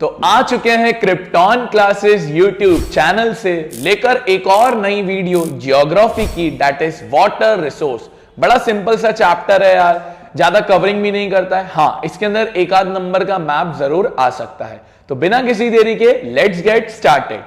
तो आ चुके हैं क्रिप्टॉन क्लासेस यूट्यूब चैनल से लेकर एक और नई वीडियो जियोग्राफी की, दैट इज वाटर रिसोर्स। बड़ा सिंपल सा चैप्टर है यार, ज्यादा कवरिंग भी नहीं करता है। हाँ, इसके अंदर एक आध नंबर का मैप जरूर आ सकता है। तो बिना किसी देरी के लेट्स गेट स्टार्टेड।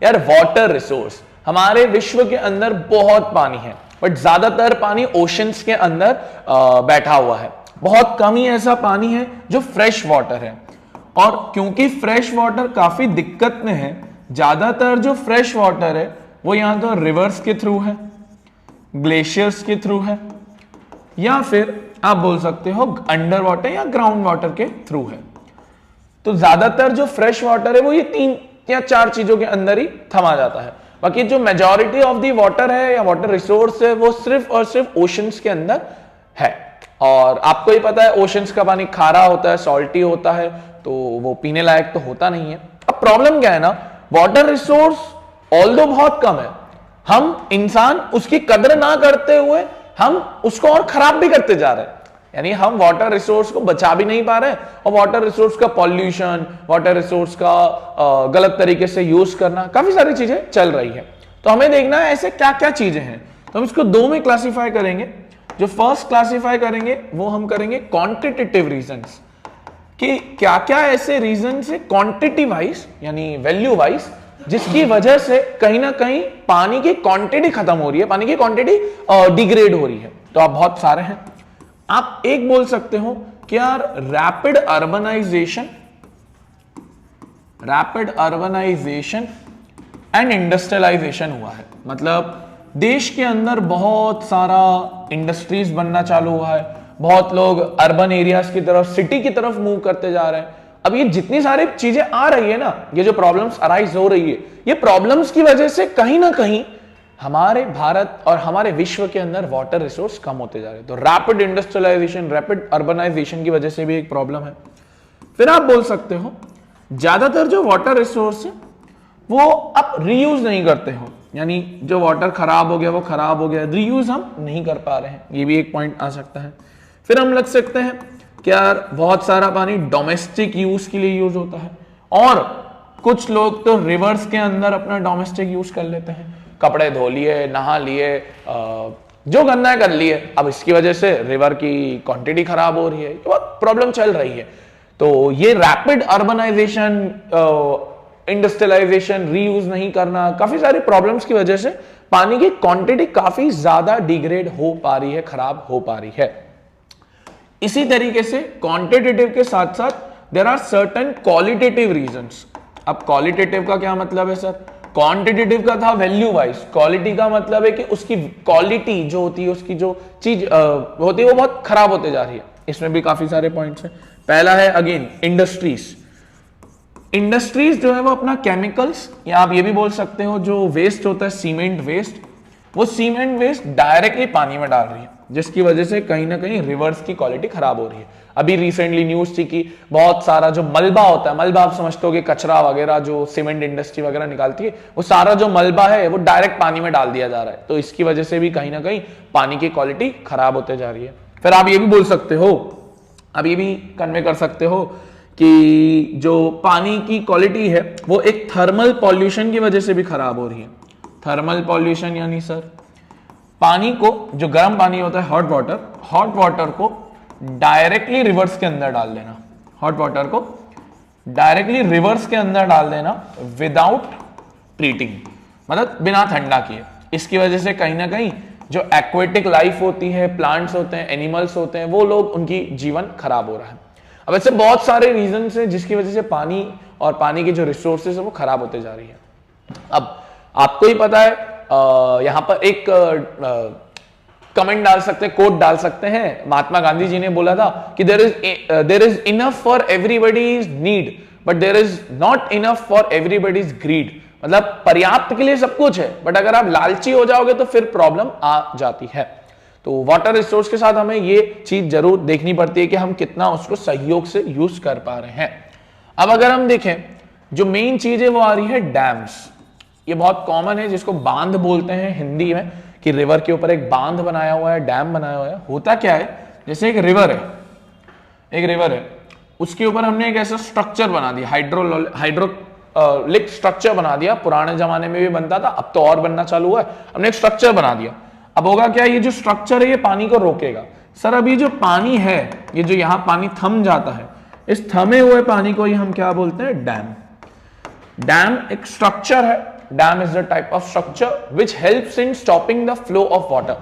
यार वाटर रिसोर्स, हमारे विश्व के अंदर बहुत पानी है, बट ज्यादातर पानी ओशंस के अंदर बैठा हुआ है। बहुत कम ही ऐसा पानी है जो फ्रेश वाटर है, और क्योंकि फ्रेश वाटर काफी दिक्कत में है, ज्यादातर जो फ्रेश वाटर है वो यहां तो रिवर्स के थ्रू है, ग्लेशियर्स के थ्रू है, या फिर आप बोल सकते हो अंडर वाटर या ग्राउंड वाटर के थ्रू है। तो ज्यादातर जो फ्रेश वाटर है वो ये 3 या 4 चीजों के अंदर ही थमा जाता है। बाकी जो मेजॉरिटी ऑफ दी वाटर है या वाटर रिसोर्स है वो सिर्फ और सिर्फ ओशंस के अंदर है। और आपको ही पता है ओशंस का पानी खारा होता है, सॉल्टी होता है, तो वो पीने लायक तो होता नहीं है। अब प्रॉब्लम क्या है ना, वाटर रिसोर्स ऑल्दो बहुत कम है, हम इंसान उसकी कदर ना करते हुए हम उसको और खराब भी करते जा रहे हैं। यानी हम वाटर रिसोर्स को बचा भी नहीं पा रहे हैं, और वाटर रिसोर्स का पॉल्यूशन, वाटर रिसोर्स का गलत तरीके से यूज करना, काफी सारी चीजें चल रही है। तो हमें देखना है ऐसे क्या क्या चीजें हैं। तो हम इसको 2 में क्लासिफाई करेंगे। जो फर्स्ट क्लासिफाई करेंगे वो हम करेंगे क्वांटिटेटिव रीजंस, कि क्या क्या ऐसे रीजन है क्वांटिटी वाइज यानी वैल्यू वाइज जिसकी वजह से कहीं ना कहीं पानी की क्वांटिटी खत्म हो रही है, पानी की क्वांटिटी डिग्रेड हो रही है। तो आप बहुत सारे हैं। आप एक बोल सकते हो कि यार रैपिड अर्बनाइजेशन एंड इंडस्ट्रियलाइजेशन हुआ है। मतलब देश के अंदर बहुत सारा इंडस्ट्रीज बनना चालू हुआ है, बहुत लोग अर्बन एरियाज की तरफ, सिटी की तरफ मूव करते जा रहे हैं। अब ये जितनी सारी चीजें आ रही है ना, ये जो प्रॉब्लम्स अराइज हो रही है, ये प्रॉब्लम्स की वजह से कहीं ना कहीं हमारे भारत और हमारे विश्व के अंदर वाटर रिसोर्स कम होते जा रहे हैं। तो रैपिड इंडस्ट्रियलाइजेशन, रैपिड अर्बनाइजेशन की वजह से भी एक प्रॉब्लम है। फिर आप बोल सकते हो ज्यादातर जो वाटर रिसोर्स है वो आप रीयूज नहीं करते हो, यानी जो वाटर खराब हो गया वो खराब हो गया, रीयूज हम नहीं कर पा रहे हैं, ये भी एक पॉइंट आ सकता है। फिर हम लग सकते हैं कि यार बहुत सारा पानी डोमेस्टिक यूज के लिए यूज होता है, और कुछ लोग तो रिवर्स के अंदर अपना डोमेस्टिक यूज कर लेते हैं, कपड़े धो लिए, नहा लिए, जो करना है कर लिए। अब इसकी वजह से रिवर की क्वांटिटी खराब हो रही है, बहुत प्रॉब्लम चल रही है। तो ये रैपिड अर्बनाइजेशन, इंडस्ट्रियलाइजेशन, रीयूज नहीं करना, काफी सारी प्रॉब्लम्स की वजह से पानी की क्वांटिटी काफी ज्यादा डिग्रेड हो पा रही है, खराब हो पा रही है। इसी तरीके से क्वांटिटेटिव के साथ साथ there are certain qualitative reasons. अब क्वालिटेटिव का क्या मतलब है सर? क्वांटिटेटिव का था वैल्यू वाइज, क्वालिटी का मतलब है कि उसकी क्वालिटी जो होती है, उसकी जो चीज होती है वो बहुत खराब होते जा रही है। इसमें भी काफी सारे पॉइंट्स हैं। पहला है अगेन इंडस्ट्रीज। इंडस्ट्रीज जो है वो अपना केमिकल्स, या आप ये भी बोल सकते हो जो वेस्ट होता है सीमेंट वेस्ट, वो सीमेंट वेस्ट डायरेक्टली पानी में डाल रही है, जिसकी वजह से कहीं ना कहीं रिवर्स की क्वालिटी खराब हो रही है। अभी रिसेंटली न्यूज थी कि बहुत सारा जो मलबा होता है, मलबा आप समझते हो कि कचरा वगैरह जो सीमेंट इंडस्ट्री वगैरह निकालती है, वो सारा जो मलबा है वो डायरेक्ट पानी में डाल दिया जा रहा है। तो इसकी वजह से भी कहीं ना कहीं पानी की क्वालिटी खराब होते जा रही है। फिर आप ये भी बोल सकते हो, आप ये भी कन्वे कर सकते हो कि जो पानी की क्वालिटी है वो एक थर्मल पॉल्यूशन की वजह से भी खराब हो रही है। थर्मल पॉल्यूशन यानी सर पानी को, जो गर्म पानी होता है हॉट वाटर को डायरेक्टली रिवर्स के अंदर डाल देना, हॉट वाटर को डायरेक्टली रिवर्स के अंदर डाल देना विदाउट ट्रीटिंग, मतलब बिना ठंडा किए। इसकी वजह से कहीं ना कहीं जो एक्वेटिक लाइफ होती है, प्लांट्स होते हैं, एनिमल्स होते हैं, वो लोग, उनकी जीवन खराब हो रहा है। अब ऐसे बहुत सारे रीजन है जिसकी वजह से पानी और पानी की जो रिसोर्सेज है वो खराब होते जा रही है। अब आपको ही पता है, यहां पर एक कमेंट डाल सकते हैं, कोट डाल सकते हैं। महात्मा गांधी जी ने बोला था कि there is enough for everybody's need but there is not enough for everybody's greed. मतलब पर्याप्त के लिए सब कुछ है, बट अगर आप लालची हो जाओगे तो फिर प्रॉब्लम आ जाती है। तो वाटर रिसोर्स के साथ हमें ये चीज जरूर देखनी पड़ती है कि हम कितना उसको सहयोग से यूज कर पा रहे हैं। अब अगर हम देखें, जो मेन चीज है वो आ रही है डैम्स। ये बहुत कॉमन है, जिसको बांध बोलते हैं हिंदी में, कि रिवर के ऊपर एक बांध बनाया हुआ है, डैम बनाया हुआ है। होता क्या है, जैसे एक रिवर है, उसके ऊपर हमने एक ऐसा स्ट्रक्चर बना दिया, हाइड्रोलिक स्ट्रक्चर बना दिया। पुराने जमाने में भी बनता था, अब तो और बनना चालू हुआ है। हमने एक स्ट्रक्चर बना दिया। अब होगा क्या, ये जो स्ट्रक्चर है ये पानी को रोकेगा। सर अब ये जो पानी है, ये जो यहां पानी थम जाता है, इस थमे हुए पानी को ये हम क्या बोलते हैं, डैम। डैम एक स्ट्रक्चर है। Dam is the type of structure which helps in stopping the flow of water.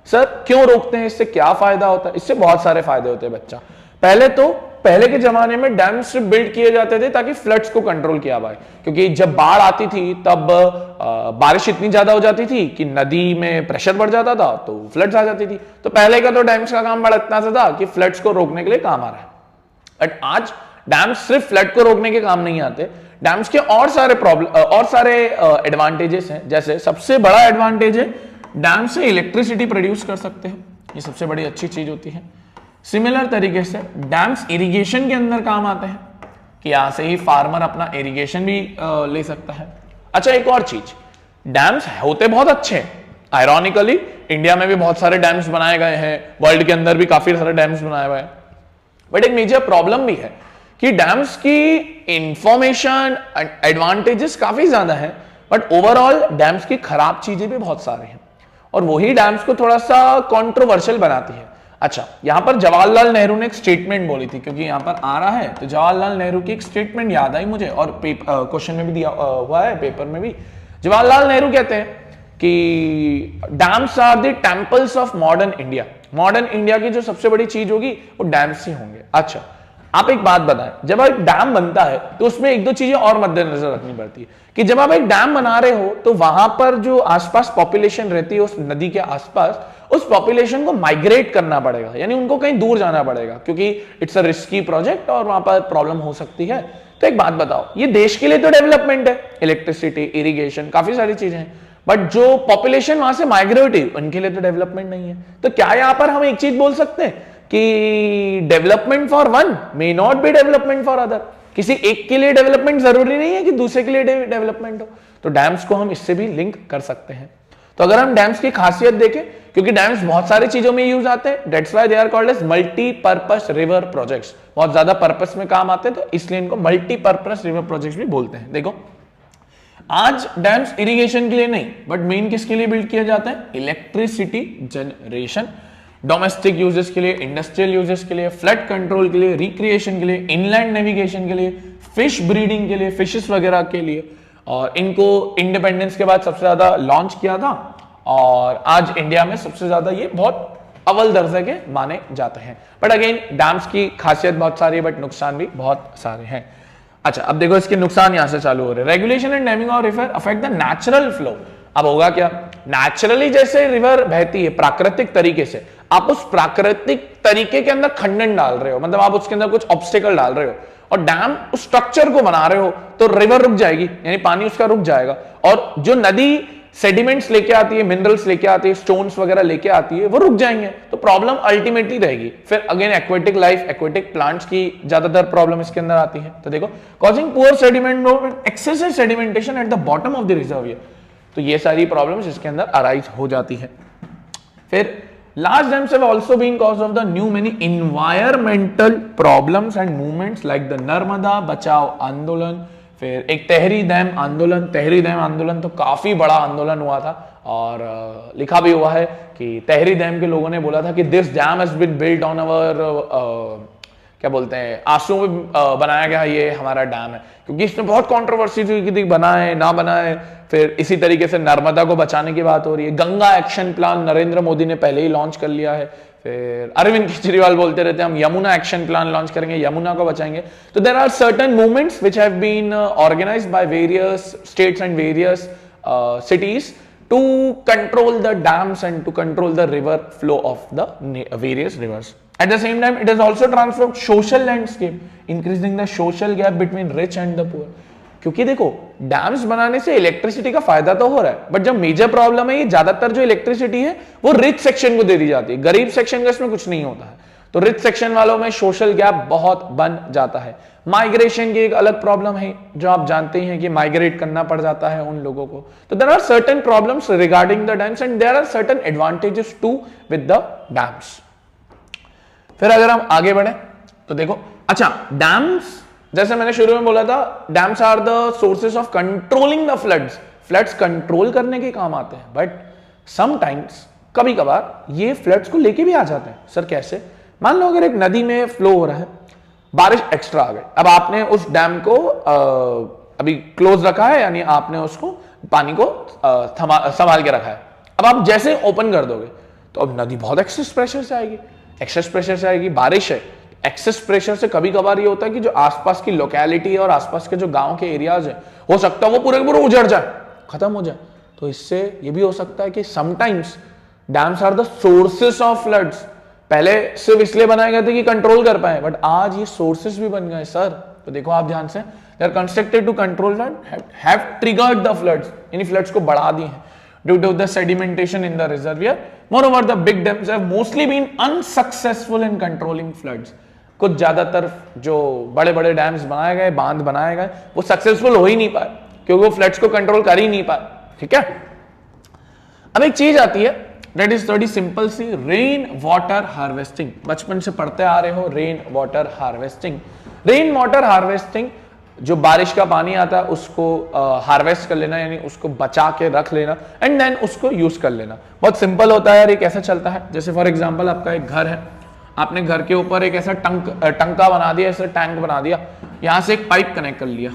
Sir क्यों रोकते हैं, इससे क्या फायदा होता है? इससे बहुत सारे फायदे होते हैं बच्चा। पहले के जमाने में डैम सिर्फ बिल्ड किए जाते थे ताकि फ्लड्स को कंट्रोल किया जाए, क्योंकि जब बाढ़ आती थी तब बारिश इतनी ज्यादा हो जाती थी कि नदी में प्रेशर बढ़ जाता था, तो फ्लड्स आ जाती थी। तो पहले का तो डैम्स का काम बड़ा इतना सा था कि फ्लड्स को रोकने के लिए काम आ रहा है। बट आज डैम्स सिर्फ फ्लड को रोकने के काम नहीं आते, डैम्स के और सारे एडवांटेजेस हैं। जैसे सबसे बड़ा एडवांटेज है, डैम से इलेक्ट्रिसिटी प्रोड्यूस कर सकते हैं, ये सबसे बड़ी अच्छी चीज होती है। सिमिलर तरीके से डैम्स इरिगेशन के अंदर काम आते हैं कि यहां से ही फार्मर अपना इरिगेशन भी ले सकता है। अच्छा, एक और चीज, डैम्स होते बहुत अच्छे हैं। आयरॉनिकली इंडिया में भी बहुत सारे डैम्स बनाए गए हैं, वर्ल्ड के अंदर भी काफी सारे डैम्स बनाए हुए हैं। बट एक मेजर प्रॉब्लम भी है कि डैम्स की इंफॉर्मेशन एडवांटेजेस काफी ज्यादा है, बट ओवरऑल डैम्स की खराब चीजें भी बहुत सारी हैं, और वही डैम्स को थोड़ा सा कंट्रोवर्शियल बनाती है। अच्छा, यहां पर जवाहरलाल नेहरू ने एक स्टेटमेंट बोली थी, क्योंकि यहां पर आ रहा है तो जवाहरलाल नेहरू की एक स्टेटमेंट याद आई मुझे, और क्वेश्चन में भी दिया हुआ है, पेपर में भी। जवाहरलाल नेहरू कहते हैं कि dams are the temples of modern India. Modern India की जो सबसे बड़ी चीज होगी वो डैम्स ही होंगे। अच्छा, आप एक बात बताएं, जब एक डैम बनता है तो उसमें एक दो चीजें और मद्देनजर रखनी पड़ती है कि जब आप एक डैम बना रहे हो तो वहां पर जो आसपास पॉपुलेशन रहती है उस नदी के आसपास, उस पॉपुलेशन को माइग्रेट करना पड़ेगा, यानी उनको कहीं दूर जाना पड़ेगा, क्योंकि इट्स अ रिस्की प्रोजेक्ट और वहां पर प्रॉब्लम हो सकती है। तो एक बात बताओ, ये देश के लिए तो डेवलपमेंट है, इलेक्ट्रिसिटी, इरिगेशन, काफी सारी चीजें हैं, बट जो पॉपुलेशन वहां से माइग्रेट है उनके लिए तो डेवलपमेंट नहीं है। तो क्या यहां पर हम एक चीज बोल सकते हैं कि development for one may not be development for other. किसी एक के लिए डेवलपमेंट जरूरी नहीं है कि दूसरे के लिए डेवलपमेंट हो। तो डैम्स को हम इससे भी लिंक कर सकते हैं। तो अगर हम डैम्स की खासियत देखें, क्योंकि डैम्स बहुत सारी चीजों में यूज आते हैं, that's why they are called as multipurpose river projects. बहुत ज्यादा पर्पस में काम आते हैं, तो इसलिए इनको मल्टीपर्पस रिवर प्रोजेक्ट्स भी बोलते हैं। देखो, आज डैम्स इरिगेशन के लिए नहीं, बट मेन किसके लिए बिल्ड किए जाते हैं? इलेक्ट्रिसिटी जनरेशन, डोमेस्टिक यूजेस के लिए, इंडस्ट्रियल यूजेस के लिए, फ्लड कंट्रोल के लिए, रिक्रिएशन के लिए, इनलैंड नेविगेशन के लिए, फिश ब्रीडिंग के लिए, फिशेस वगैरह के लिए। और इनको इंडिपेंडेंस के बाद सबसे ज्यादा लॉन्च किया था, और आज इंडिया में सबसे ज्यादा ये बहुत अव्वल दर्जे के माने जाते हैं। बट अगेन, डैम्स की खासियत बहुत सारी है, बट नुकसान भी बहुत सारे हैं। अच्छा, अब देखो इसके नुकसान यहां से चालू हो रहे हैं। Regulation and damming of river affect the natural flow. अब होगा क्या, नेचुरली जैसे रिवर बहती है प्राकृतिक तरीके से, आप उस प्राकृतिक तरीके के अंदर खंडन डाल रहे हो, मतलब आप उसके अंदर कुछ ऑब्स्टेकल डाल रहे हो, और डैम उस स्ट्रक्चर को बना रहे हो, तो रिवर रुक जाएगी, यानी पानी उसका रुक जाएगा। और जो नदी सेडिमेंट्स लेके आती है, मिनरल्स लेके आती है, स्टोन्स वगैरह लेके आती है, वो रुक जाएंगे। तो प्रॉब्लम अल्टीमेटली रहेगी। फिर again aquatic life, aquatic plants की ज्यादातर प्रॉब्लम इसके अंदर आती है। तो देखो, causing poor sediment, excessive sedimentation at the bottom of the reservoir. तो ये सारी प्रॉब्लम्स इसके अंदर अराइज हो जाती है। फिर large dams have also been cause of the new many environmental problems and movements like the Narmada बचाओ आंदोलन। फिर एक तहरी डैम आंदोलन तो काफी बड़ा आंदोलन हुआ था, और लिखा भी हुआ है कि तहरी डैम के लोगों ने बोला था कि this dam has been built on our क्या बोलते हैं, आंसू में बनाया गया ये हमारा डैम है, क्योंकि इसमें बहुत कंट्रोवर्सी थी कि बनाए ना बनाए। फिर इसी तरीके से नर्मदा को बचाने की बात हो रही है। गंगा एक्शन प्लान नरेंद्र मोदी ने पहले ही लॉन्च कर लिया है। फिर अरविंद केजरीवाल बोलते रहते हैं हम यमुना एक्शन प्लान लॉन्च करेंगे, यमुना को बचाएंगे। तो there are certain movements which have been organised by various states and various cities to control the dams and to control the river flow of the various rivers. At the same time, it has also transformed social landscape, increasing the social gap between rich and the poor. क्योंकि देखो, dams बनाने से electricity का फायदा तो हो रहा है, बट जब मेजर प्रॉब्लम है, ये ज्यादातर जो इलेक्ट्रिसिटी है वो रिच सेक्शन को दे दी जाती है, गरीब सेक्शन का इसमें कुछ नहीं होता है। तो रिच सेक्शन वालों में सोशल गैप बहुत बन जाता है। माइग्रेशन की एक अलग प्रॉब्लम है, जो आप जानते हैं कि माइग्रेट करना पड़ जाता है उन लोगों को। तो there are certain problems regarding the dams and there are certain advantages to with the dams. फिर अगर हम आगे बढ़े तो देखो, अच्छा डैम्स, जैसे मैंने शुरू में बोला था, dams are the sources of controlling the floods. Floods control करने के काम आते हैं, बट समटाइम्स, कभी कभार ये फ्लड्स को लेके भी आ जाते हैं। सर कैसे? मान लो अगर एक नदी में फ्लो हो रहा है, बारिश एक्स्ट्रा आ गई, अब आपने उस डैम को अभी क्लोज रखा है, यानी आपने उसको पानी को संभाल के रखा है। अब आप जैसे ओपन कर दोगे तो अब नदी बहुत एक्सेस प्रेशर से आएगी, एक्सेस प्रेशर से आएगी, बारिश है, एक्सेस प्रेशर से कभी कभार ये होता है कि जो आसपास की लोकेलिटी और आसपास के जो गांव के एरियाज है, हो सकता है वो पूरे पूरे उजड़ जाए, खत्म हो जाए। तो इससे ये भी हो सकता है कि sometimes dams are the sources of floods. पहले सिर्फ इसलिए बनाए गए थे कि कंट्रोल कर पाए, बट आज ये सोर्सेस भी बन गए सर। तो देखो आप ध्यान से, they are constructed to control flood, have triggered the floods, यानी फ्लड्स को बढ़ा दिए हैं due to the sedimentation in the reservoir. मोreover the big dams have mostly been unsuccessful in controlling floods। कुछ ज्यादातर जो बड़े बड़े डैम्स बनाए गए, बांध बनाए गए, वो सक्सेसफुल हो ही नहीं पाए क्योंकि वो फ्लड्स को कंट्रोल कर ही नहीं पाए। ठीक है, अब एक चीज आती है दैट इज थोड़ी सिंपल सी, रेन वाटर हार्वेस्टिंग। बचपन से पढ़ते आ रहे हो rain water harvesting. Rain water harvesting, जो बारिश का पानी आता है उसको हार्वेस्ट कर लेना, यानी उसको बचा के रख लेना एंड देन उसको यूज कर लेना। बहुत सिंपल होता है यार, ये कैसे चलता है? जैसे फॉर एग्जांपल आपका एक घर है, आपने घर के ऊपर एक ऐसा टंका बना दिया, ऐसा टैंक बना दिया, यहां से एक पाइप कनेक्ट कर लिया,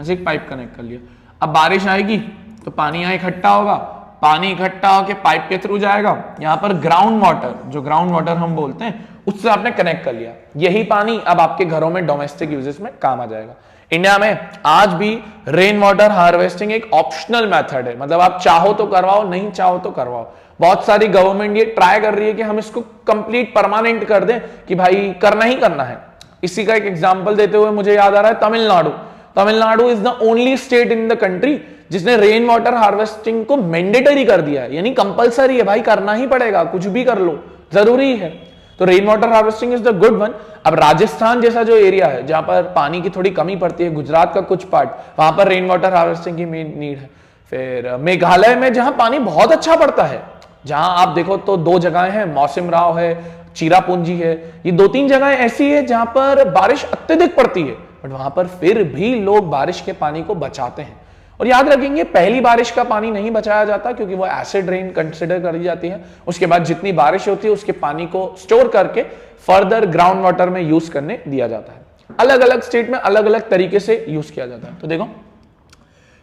ऐसे एक पाइप कनेक्ट कर लिया। अब बारिश आएगी तो पानी यहाँ इकट्ठा होगा, पानी इकट्ठा होकर पाइप के थ्रू जाएगा, यहाँ पर ग्राउंड वाटर, जो ग्राउंड वाटर हम बोलते हैं, उससे आपने कनेक्ट कर लिया। यही पानी अब आपके घरों में डोमेस्टिक यूजेस में काम आ जाएगा। इंडिया में आज भी रेन वाटर हार्वेस्टिंग एक ऑप्शनल मेथड है, मतलब आप चाहो तो करवाओ, नहीं चाहो तो करवाओ। बहुत सारी गवर्नमेंट ये ट्राई कर रही है कि हम इसको कंप्लीट परमानेंट कर दें, कि भाई करना ही करना है। इसी का एक एग्जांपल देते हुए मुझे याद आ रहा है Tamil Nadu. Tamil Nadu is the only state in the country जिसने रेन वाटर हार्वेस्टिंग को मैंडेटरी कर दिया है, यानी कंपलसरी है भाई, करना ही पड़ेगा, कुछ भी कर लो, जरूरी है। तो rain water harvesting is the good one. अब राजस्थान जैसा जो एरिया है जहां पर पानी की थोड़ी कमी पड़ती है, गुजरात का कुछ पार्ट, वहां पर रेन वाटर हार्वेस्टिंग की मेन नीड है। फिर मेघालय में जहां पानी बहुत अच्छा पड़ता है, जहां आप देखो तो दो जगहें हैं, मौसिम राव है, चिरापुंजी है, ये 2-3 जगहें ऐसी है जहां पर बारिश अत्यधिक पड़ती है, बट वहां पर फिर भी लोग बारिश के पानी को बचाते हैं। और याद रखेंगे, पहली बारिश का पानी नहीं बचाया जाता क्योंकि वो एसिड रेन कंसिडर करी जाती है। उसके बाद जितनी बारिश होती है उसके पानी को स्टोर करके फर्दर ग्राउंड वाटर में यूज करने दिया जाता है। अलग अलग स्टेट में अलग अलग तरीके से यूज किया जाता है। तो देखो,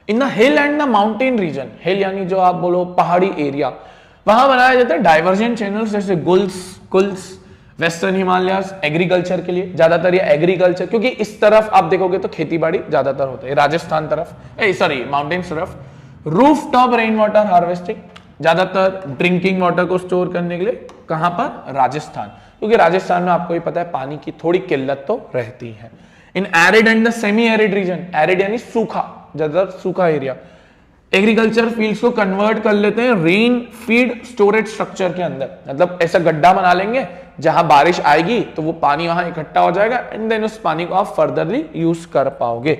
in the hill and the mountain region, hill यानी जो आप बोलो पहाड़ी एरिया, वहां बनाया जाता है डाइवर्जन चैनल्स, जैसे कुल्स, वेस्टर्न हिमालयस, एग्रीकल्चर के लिए ज्यादातर ये एग्रीकल्चर, क्योंकि इस तरफ आप देखोगे तो खेतीबाड़ी ज्यादातर होता है, राजस्थान तरफ, माउंटेन्स तरफ। Roof top rain water harvesting, ज्यादातर ड्रिंकिंग वाटर को स्टोर करने के लिए, कहां पर? राजस्थान, क्योंकि राजस्थान में आपको ही पता है पानी की थोड़ी किल्लत तो रहती है। इन arid and the semi arid region, arid यानी सूखा, ज्यादातर सूखा एरिया, एग्रीकल्चर फील्ड्स को कन्वर्ट कर लेते हैं रेन फीड स्टोरेज स्ट्रक्चर के अंदर। मतलब ऐसा गड्ढा बना लेंगे जहां बारिश आएगी तो वो पानी वहां इकट्ठा हो जाएगा एंड देन उस पानी को आप फर्दरली यूज कर पाओगे।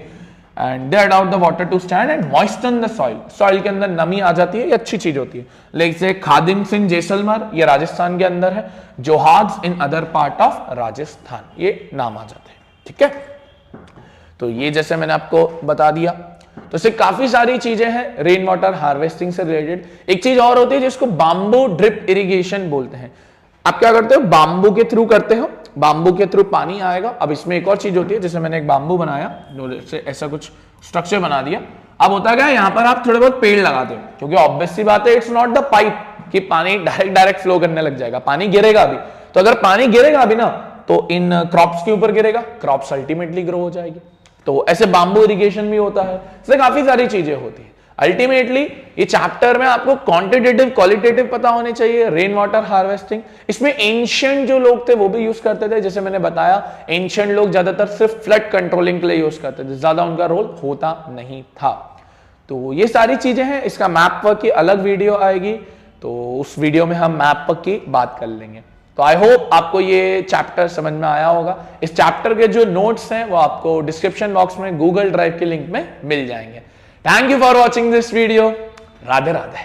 And they allow the water to stand and moisten the soil, soil के अंदर नमी आ जाती है, ये अच्छी चीज होती है। जैसे खादिम्स इन जैसलमेर, ये राजस्थान के अंदर है, johads in other part of Rajasthan, ये नाम आ जाते हैं। ठीक है, तो ये जैसे मैंने आपको बता दिया, तो इससे काफी सारी चीजें हैं रेन वाटर हार्वेस्टिंग से रिलेटेड। एक चीज और होती है जिसको बाम्बू ड्रिप इरिगेशन बोलते हैं। आप क्या करते हो? बाम्बू के थ्रू करते हो, बाम्बू के थ्रू पानी आएगा। अब इसमें एक और चीज होती है, जैसे मैंने एक बाम्बू बनाया, ऐसा कुछ स्ट्रक्चर बना दिया। अब होता क्या है, यहां पर आप थोड़े बहुत पेड़ लगाते हो, क्योंकि ऑब्वियस सी बात है, इट्स नॉट द पाइप कि पानी डायरेक्ट फ्लो करने लग जाएगा, पानी गिरेगा भी। तो अगर पानी गिरेगा भी ना, तो इन क्रॉप्स के ऊपर गिरेगा, क्रॉप्स अल्टीमेटली ग्रो हो जाएगी। तो ऐसे बाम्बू इरिगेशन भी होता है, इससे काफी सारी चीजें होती है। अल्टीमेटली ये चैप्टर में आपको क्वांटिटेटिव क्वालिटेटिव पता होने चाहिए। रेन वाटर हार्वेस्टिंग, इसमें एंशिएंट जो लोग थे वो भी यूज करते थे, जैसे मैंने बताया एंशिएंट लोग ज्यादातर सिर्फ फ्लड कंट्रोलिंग के लिए यूज करते थे, ज्यादा उनका रोल होता नहीं था। तो ये सारी चीजें हैं। इसका मैप वर्क की अलग वीडियो आएगी, तो उस वीडियो में हम मैप वर्क की बात कर लेंगे। तो आई होप आपको ये चैप्टर समझ में आया होगा। इस चैप्टर के जो नोट्स हैं वो आपको डिस्क्रिप्शन बॉक्स में गूगल ड्राइव के लिंक में मिल जाएंगे। Thank you for watching this video. Radhe Radhe.